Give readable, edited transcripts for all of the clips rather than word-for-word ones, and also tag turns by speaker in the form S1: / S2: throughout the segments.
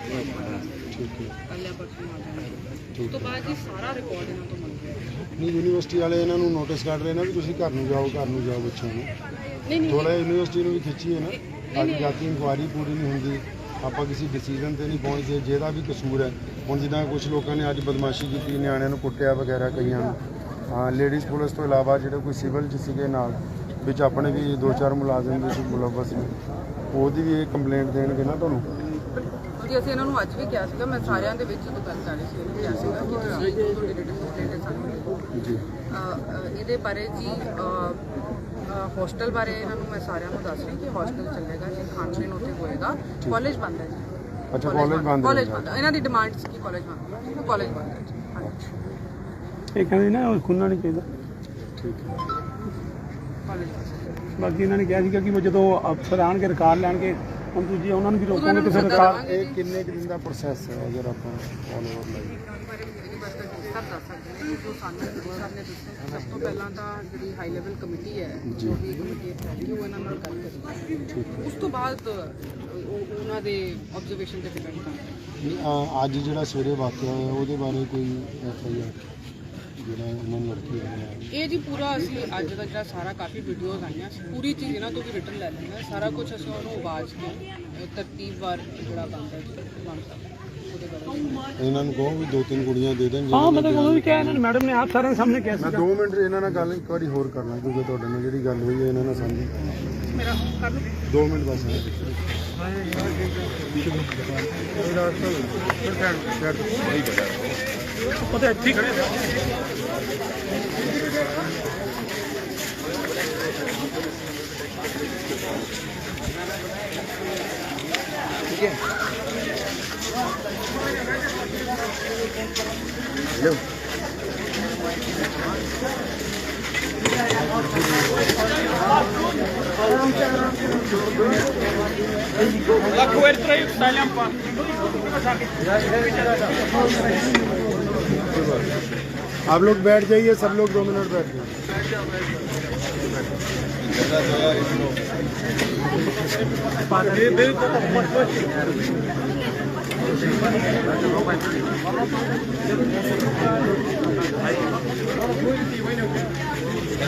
S1: ठीक है
S2: कल या परसों आ जाएंगे। उस तो बाद जी सारा रिकॉर्ड इन्हों तो मंग रहे
S1: नहीं यूनिवर्सिटी वाले इन्हों नोटिस कर रहे हैं ना भी तुसीं घर नूं जाओ बच्चों नूं
S2: नहीं
S1: थोड़ा यूनिवर्सिटी नूं भी खिंचीए ना ताकि जाके इंक्वायरी पूरी नहीं होंगी ਆਪਾਂ किसी डिसीजन ਤੇ नहीं पहुँचते ਜਿਹਦਾ भी कसूर है ਹੁਣ ਜਿੱਦਾਂ ਕੁਝ ਲੋਕਾਂ ਨੇ ਅੱਜ ਬਦਮਾਸ਼ੀ ਕੀਤੀ ਨਿਆਣਿਆਂ ਨੂੰ ਕੁੱਟਿਆ ਵਗੈਰਾ ਕਈਆਂ ਨੂੰ ਹਾਂ ਲੇਡੀਜ਼ ਪੁਲਿਸ ਤੋਂ ਇਲਾਵਾ ਜਿਹੜੇ ਕੋਈ ਸਿਵਲ 'ਚ ਸੀਗੇ ਨਾਲ ਵਿੱਚ ਆਪਣੇ ਵੀ 2-4 ਮੁਲਾਜ਼ਮ ਵੀ ਮੁਲਵਸ ਨੇ ਉਹਦੀ ਵੀ ਇਹ ਕੰਪਲੇਂਟ ਦੇਣਗੇ ਨਾ ਤੁਹਾਨੂੰ
S2: ਜੀ ਅਸੀਂ ਇਹਨਾਂ ਨੂੰ ਅੱਜ ਵੀ ਕਿਹਾ ਸੀਗਾ ਮੈਂ ਸਾਰਿਆਂ ਦੇ ਵਿੱਚ ਜਦੋਂ ਗੱਲ ਕਰ ਰਹੀ ਸੀ ਕਿਹਾ ਸੀਗਾ ਕਿ ਤੁਸੀਂ ਤੁਹਾਡੀ ਰਿਟਨ ਕੰਪਲੇਂਟ ਸਾਨੂੰ
S1: ਜੀ
S2: ਇਹਦੇ ਬਾਰੇ ਜੀ हॉस्टल बारे इन्होंने मैं सारे दस रही कि हॉस्टल चलेगा जी खान पीन उत्थे होएगा कॉलेज बंद है जी
S1: अच्छा कॉलेज बंद
S2: इन्हां दी डिमांड्स की कॉलेज बंद है कॉलेज बंद है जी
S3: ये कहंदे ना खुलना नहीं चाहिए
S1: ठीक है
S2: कॉलेज
S3: बाकी इन्होंने कहा सीगा कि जो अफसर आएंगे रिकॉर्ड लैणगे हम दूजी उन्होंने भी रोकांगे तो फिर रिकॉर्ड
S1: ਇਹ ਕਿੰਨੇ ਕੁ ਦਿਨ ਦਾ ਪ੍ਰੋਸੈਸ ਹੈ ਅਗਰ ਆਪਾਂ ਫੋਲੋ ਕਰ ਲਈਏ
S2: सब दस सकते हैं जो सानू गुरु साहब ने दस्सिया सब तो पहला तो जी हाई लैवल कमेटी है जो भी कमेटी फैली वो इन्होंने गल करी उस तो बाद उन्होंने ऑब्जरवेशन से डिपेंड करता
S1: ਅੱਜ ਜਿਹੜਾ ਸਵੇਰੇ ਵਾਕਿਆ ਹੋਇਆ ਉਹਦੇ ਬਾਰੇ ਕੋਈ FIR ਜਿਹੜਾ ਉਹਨਾਂ ਨੂੰ ਲੜਕੀ ਆਇਆ
S2: ਇਹ ਜੀ ਪੂਰਾ ਅਸੀਂ ਅੱਜ ਦਾ ਜਿਹੜਾ ਸਾਰਾ ਕਾਫੀ ਵੀਡੀਓਜ਼ ਆਈਆਂ ਪੂਰੀ ਚੀਜ਼ ਇਹਨਾਂ ਤੋਂ ਵੀ ਰਿਟਨ ਲੈ ਲੈਂਦੇ ਸਾਰਾ ਕੁਝ ਅਸੀਂ ਉਹਨੂੰ ਆਵਾਜ਼ ਕੇ ਤਰਤੀਬਵਾਰ ਜਿਹੜਾ ਬਣਦਾ ਜੀ ਬਣ ਸਕਦਾ
S1: ਇਹਨਾਂ ਨੂੰ ਕਹੋ ਵੀ 2-3 ਕੁੜੀਆਂ ਦੇ ਦੇਣ
S3: हाँ मतलब वो भी क्या है मैडम ने आप सारे सामने क्या
S1: ਮੈਂ 2 ਮਿੰਟ ਇਹਨਾਂ ਨਾਲ ਗੱਲ ਇੱਕ ਵਾਰੀ ਹੋਰ ਕਰਨਾ ਕਿਉਂਕਿ ਤੁਹਾਡੇ ਨਾਲ ਜਿਹੜੀ ਗੱਲ ਹੋਈ ਹੈ ਇਹਨਾਂ ਨਾਲ ਸਾਂਝੀ
S2: ਮੇਰਾ ਕਰ ਲਓ
S1: 2 ਮਿੰਟ ਬਸ
S3: पता ठीक है
S1: ठीक है हेलो आप लोग बैठ जाइए सब लोग 2 मिनट बैठ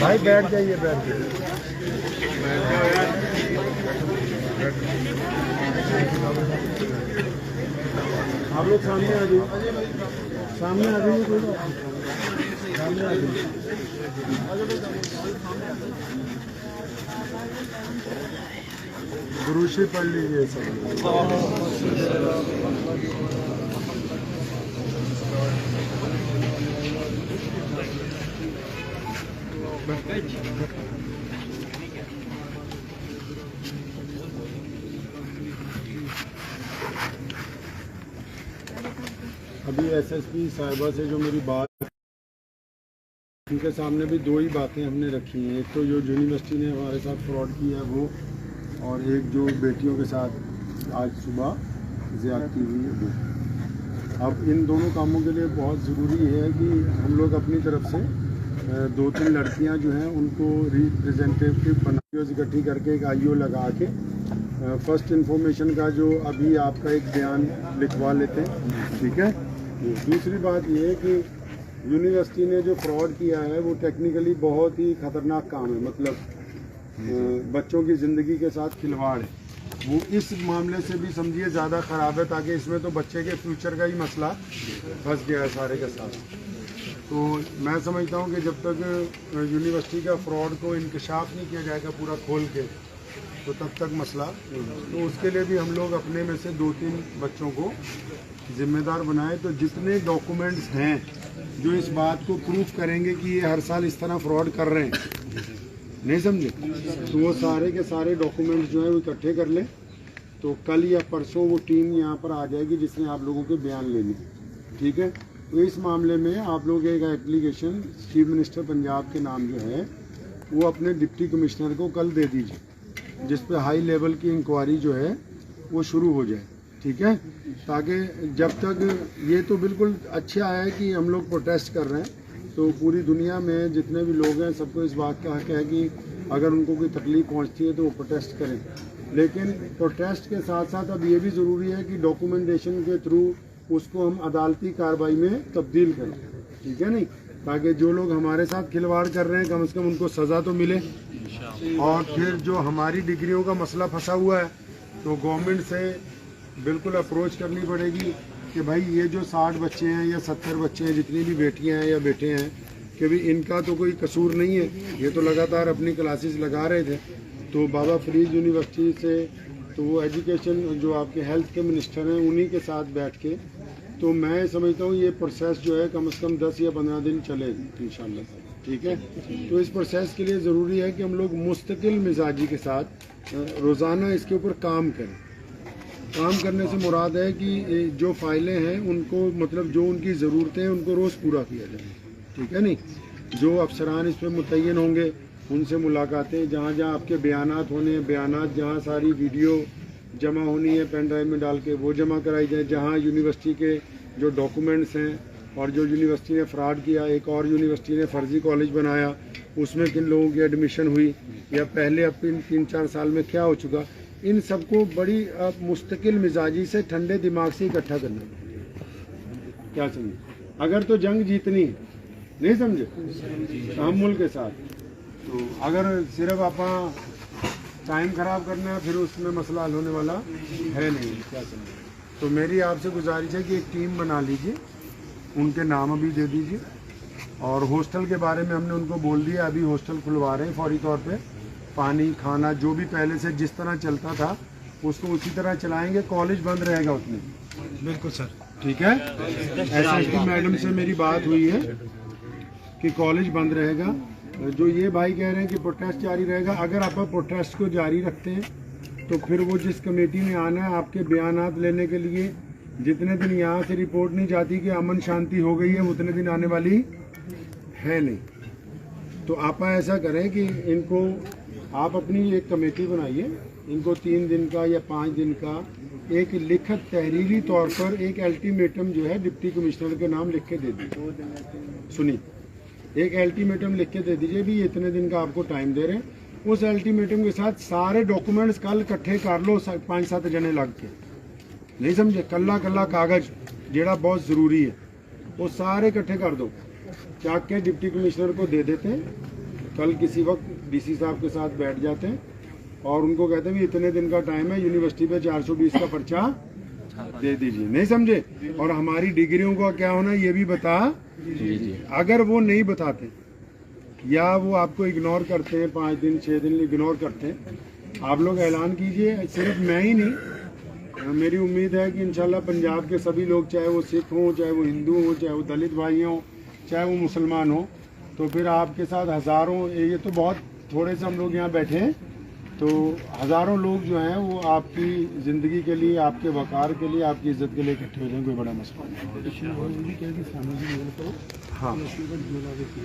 S1: भाई बैठ जाइए आप लोग सामने आ जाइए सामने आ जाइए कोई सामने आ जाइए गुरुशी पढ़ लीजिए सब अभी SSP साहिबा से जो मेरी बात उनके सामने भी 2 ही बातें हमने रखी हैं। एक तो जो यूनिवर्सिटी ने हमारे साथ फ्रॉड किया है वो और एक जो बेटियों के साथ आज सुबह ज़्यादती हुई है वो। अब इन दोनों कामों के लिए बहुत ज़रूरी है कि हम लोग अपनी तरफ से 2-3 लड़कियां जो हैं उनको रिप्रेजेंटेटिव बना इकट्ठी करके एक IO लगा के फर्स्ट इन्फॉर्मेशन का जो अभी आपका एक बयान लिखवा लेते हैं ठीक है। दूसरी बात ये है कि यूनिवर्सिटी ने जो फ्रॉड किया है वो टेक्निकली बहुत ही ख़तरनाक काम है मतलब बच्चों की ज़िंदगी के साथ खिलवाड़ है वो इस मामले से भी समझिए ज़्यादा ख़राब है ताकि इसमें तो बच्चे के फ्यूचर का ही मसला फंस गया है सारे के साथ। तो मैं समझता हूँ कि जब तक यूनिवर्सिटी का फ्रॉड को इंकशाफ नहीं किया जाएगा पूरा खोल के तो तब तक मसला तो उसके लिए भी हम लोग अपने में से 2-3 बच्चों को जिम्मेदार बनाए। तो जितने डॉक्यूमेंट्स हैं जो इस बात को प्रूफ करेंगे कि ये हर साल इस तरह फ्रॉड कर रहे हैं नहीं समझे तो वो सारे के सारे डॉक्यूमेंट्स जो है वो इकट्ठे कर लें। तो कल या परसों वो टीम यहाँ पर आ जाएगी जिसने आप लोगों के बयान लेने ठीक है। तो इस मामले में आप लोग एक एप्लीकेशन चीफ मिनिस्टर पंजाब के नाम जो है वो अपने डिप्टी कमिश्नर को कल दे दीजिए जिस पे हाई लेवल की इंक्वायरी जो है वो शुरू हो जाए ठीक है। ताकि जब तक ये तो बिल्कुल अच्छा है कि हम लोग प्रोटेस्ट कर रहे हैं तो पूरी दुनिया में जितने भी लोग हैं सबको इस बात का हक है कि अगर उनको कोई तकलीफ पहुंचती है तो वो प्रोटेस्ट करें लेकिन प्रोटेस्ट के साथ साथ अब ये भी ज़रूरी है कि डॉक्यूमेंटेशन के थ्रू उसको हम अदालती कार्रवाई में तब्दील करें, ठीक है नहीं, ताकि जो लोग हमारे साथ खिलवाड़ कर रहे हैं कम से कम उनको सज़ा तो मिले। और फिर जो हमारी डिग्रियों का मसला फंसा हुआ है तो गवर्नमेंट से बिल्कुल अप्रोच करनी पड़ेगी कि भाई ये जो 60 बच्चे हैं या 70 बच्चे हैं, जितनी भी बेटियां हैं या बेटे हैं, कि भाई इनका तो कोई कसूर नहीं है, ये तो लगातार अपनी क्लासेस लगा रहे थे। तो बाबा फरीद यूनिवर्सिटी से तो वो एजुकेशन जो आपके हेल्थ के मिनिस्टर हैं उन्हीं के साथ बैठ के, तो मैं समझता हूँ ये प्रोसेस जो है कम से कम 10 या 15 दिन चलेगी इंशाल्लाह, ठीक है। तो इस प्रोसेस के लिए ज़रूरी है कि हम लोग मुस्तकिल मिजाजी के साथ रोज़ाना इसके ऊपर काम करें। काम करने से मुराद है कि जो फाइलें हैं उनको, मतलब जो उनकी ज़रूरतें हैं उनको रोज़ पूरा किया जाए, ठीक है नहीं। जो अफसरान इस पर मुतय्यन होंगे उनसे मुलाकातें, जहाँ जहाँ आपके बयानात होने हैं, बयानात जहाँ सारी वीडियो जमा होनी है पेन ड्राइव में डाल के वो जमा कराई जाए, जहाँ यूनिवर्सिटी के जो डॉक्यूमेंट्स हैं और जो यूनिवर्सिटी ने फ्रॉड किया, एक और यूनिवर्सिटी ने फर्जी कॉलेज बनाया, उसमें किन लोगों की एडमिशन हुई या पहले अब 3-4 साल में क्या हो चुका, इन सबको बड़ी मुस्तकिल मिजाजी से ठंडे दिमाग से इकट्ठा करना, क्या समझे। अगर तो जंग जीतनी है, नहीं समझे, तहम्मुल के साथ, तो अगर सिर्फ आप टाइम ख़राब करना है फिर उसमें मसला हल होने वाला है नहीं, क्या समझे। तो मेरी आपसे गुजारिश है कि एक टीम बना लीजिए, उनके नाम अभी दे दीजिए, और हॉस्टल के बारे में हमने उनको बोल दिया, अभी हॉस्टल खुलवा रहे हैं फौरी तौर पे। पानी खाना जो भी पहले से जिस तरह चलता था उसको उसी तरह चलाएंगे, कॉलेज बंद रहेगा उतने।
S3: बिल्कुल सर,
S1: ठीक है। एसएसपी मैडम से मेरी बात हुई है कि कॉलेज बंद रहेगा। जो ये भाई कह रहे हैं कि प्रोटेस्ट जारी रहेगा, अगर आप प्रोटेस्ट को जारी रखते हैं तो फिर वो जिस कमेटी ने आना है आपके बयानात लेने के लिए, जितने दिन यहाँ से रिपोर्ट नहीं जाती कि अमन शांति हो गई है, उतने दिन आने वाली है नहीं। तो आप ऐसा करें कि इनको आप अपनी एक कमेटी बनाइए, इनको 3 दिन का या 5 दिन का एक लिखित तहरीरी तौर पर एक अल्टीमेटम जो है डिप्टी कमिश्नर के नाम लिख के दे दीजिए। सुनिए, एक अल्टीमेटम लिख के दे दीजिए भी इतने दिन का आपको टाइम दे रहे हैं। उस अल्टीमेटम के साथ सारे डॉक्यूमेंट्स कल इकट्ठे कर लो, 5-7 जने लग के, नहीं समझे, कल्ला कागज जेड़ा बहुत ज़रूरी है वो सारे इकट्ठे कर दो, क्या के डिप्टी कमिश्नर को दे देते हैं। कल किसी वक्त डीसी साहब के साथ बैठ जाते हैं और उनको कहते हैं भी इतने दिन का टाइम है, यूनिवर्सिटी पे 420 का पर्चा दे दीजिए, नहीं समझे। और हमारी डिग्रियों का क्या होना ये भी बता दीजिए। अगर वो नहीं बताते या वो आपको इग्नोर करते हैं, 5 दिन 6 दिन इग्नोर करते हैं, आप लोग ऐलान कीजिए। सिर्फ मैं ही नहीं, मेरी उम्मीद है कि इंशाल्लाह पंजाब के सभी लोग, चाहे वो सिख हों, चाहे वो हिंदू हों, चाहे वो दलित भाई हों, चाहे वो मुसलमान हों, तो फिर आपके साथ हज़ारों, ये तो बहुत थोड़े से हम लोग यहाँ बैठे हैं, तो हज़ारों लोग जो हैं वो आपकी ज़िंदगी के लिए, आपके वक़ार के लिए, आपकी इज़्ज़त के लिए इकट्ठे हो जाएं, कोई बड़ा मसला नहीं।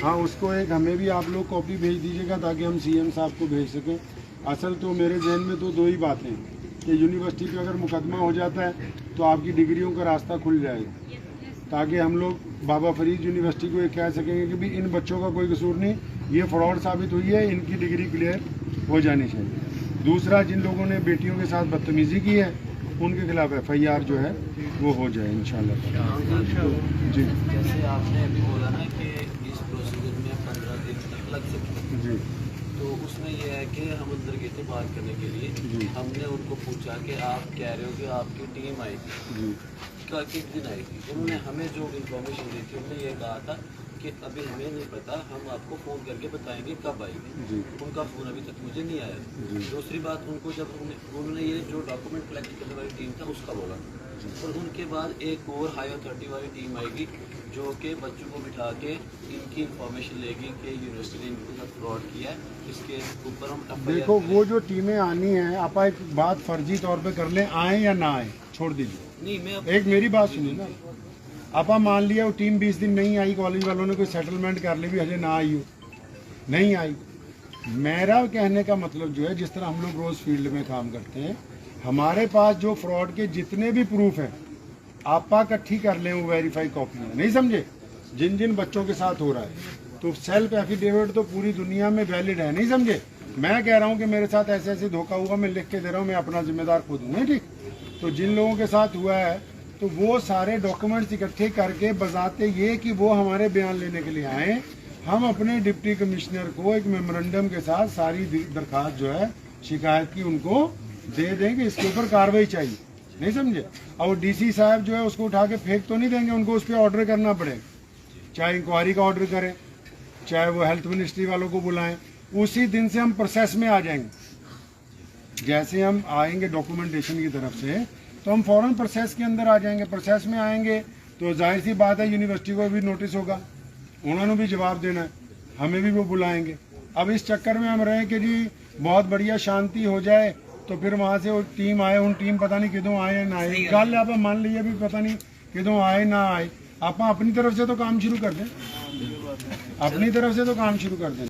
S1: हाँ, उसको एक हमें भी आप लोग कॉपी भेज दीजिएगा ताकि हम सीएम साहब को भेज सकें। असल तो मेरे जहन में तो 2 ही बातें हैं कि यूनिवर्सिटी पे अगर मुकदमा हो जाता है तो आपकी डिग्रियों का रास्ता खुल जाएगा, ताकि हम लोग बाबा फरीद यूनिवर्सिटी को ये कह सकेंगे कि भी इन बच्चों का कोई कसूर नहीं, ये फ्रॉड साबित हुई है, इनकी डिग्री क्लियर हो जानी चाहिए। दूसरा, जिन लोगों ने बेटियों के साथ बदतमीज़ी की है उनके खिलाफ FIR जो है वो हो जाए इंशाल्लाह। जी,
S4: जैसे आपने अभी बोला ना कि इस प्रोसीजर में 15 दिन तक लग सकते,
S1: जी,
S4: तो उसमें यह है कि हम अंदर गए थे बात करने के लिए, हमने उनको पूछा कि आप कह रहे हो कि आपकी टीम आएगी,
S1: जी,
S4: किस दिन आएगी। उन्होंने हमें जो इन्फॉर्मेशन दी थी उन्होंने ये कहा था कि अभी हमें नहीं पता, हम आपको फ़ोन करके बताएंगे कब आएगी। उनका फ़ोन अभी तक मुझे नहीं आया। दूसरी बात, उनको जब उन्होंने ये जो डॉक्यूमेंट कलेक्ट करने वाली टीम था उसका बोला, और उनके बाद एक और हाई अथॉरिटी वाली टीम आएगी जो कि बच्चों को बिठा के इनकी इंफॉर्मेशन लेगी कि यूनिवर्सिटी ने इनके साथ फ्रॉड किया है, इसके ऊपर हम
S1: देखो वो जो टीमें आनी हैं, आप एक बात फर्जी तौर पे कर लें, आए या ना आए, छोड़ दीजिए।
S4: नहीं, मैं
S1: एक मेरी बात सुनिए ना, आप मान लिया वो टीम 20 दिन नहीं आई, कॉलेज वालों ने कोई सेटलमेंट कर ली भी हजे ना आई हो, नहीं आई। मेरा कहने का मतलब जो है, जिस तरह हम लोग रोज़ फील्ड में काम करते हैं, हमारे पास जो फ्रॉड के जितने भी प्रूफ हैं आपा इकट्ठी कर लें, वो वेरीफाई कॉपियाँ, नहीं समझे, जिन जिन बच्चों के साथ हो रहा है, तो सेल्फ एफिडेविट तो पूरी दुनिया में वैलिड है, नहीं समझे। मैं कह रहा हूँ कि मेरे साथ ऐसे ऐसे धोखा हुआ, मैं लिख के दे रहा हूँ, मैं अपना जिम्मेदार खुद हूँ, नहीं ठीक। तो जिन लोगों के साथ हुआ है तो वो सारे डॉक्यूमेंट्स इकट्ठे करके बजाते ये कि वो हमारे बयान लेने के लिए आए, हम अपने डिप्टी कमिश्नर को एक मेमोरेंडम के साथ सारी दरखास्त जो है शिकायत की उनको दे देंगे, इसके ऊपर कार्रवाई चाहिए, नहीं समझे। और डीसी साहब जो है उसको उठा के फेंक तो नहीं देंगे, उनको उस पर ऑर्डर करना पड़ेगा, चाहे इंक्वायरी का ऑर्डर करें, चाहे वो हेल्थ मिनिस्ट्री वालों को बुलाएं, उसी दिन से हम प्रोसेस में आ जाएंगे। जैसे हम आएंगे डॉक्यूमेंटेशन की तरफ से तो हम फौरन प्रोसेस के अंदर आ जाएंगे। प्रोसेस में आएंगे तो जाहिर सी बात है यूनिवर्सिटी को भी नोटिस होगा, उन्होंने भी जवाब देना है, हमें भी वो बुलाएंगे। अब इस चक्कर में हम रहे कि जी बहुत बढ़िया शांति हो जाए तो फिर वहाँ से वो टीम आए, उन टीम पता नहीं किदों आए ना आए, गल आप मान लीजिए भी पता नहीं किदों आए ना आए, आप अपनी तरफ से तो काम शुरू कर दें, अपनी तरफ से तो काम शुरू कर दें।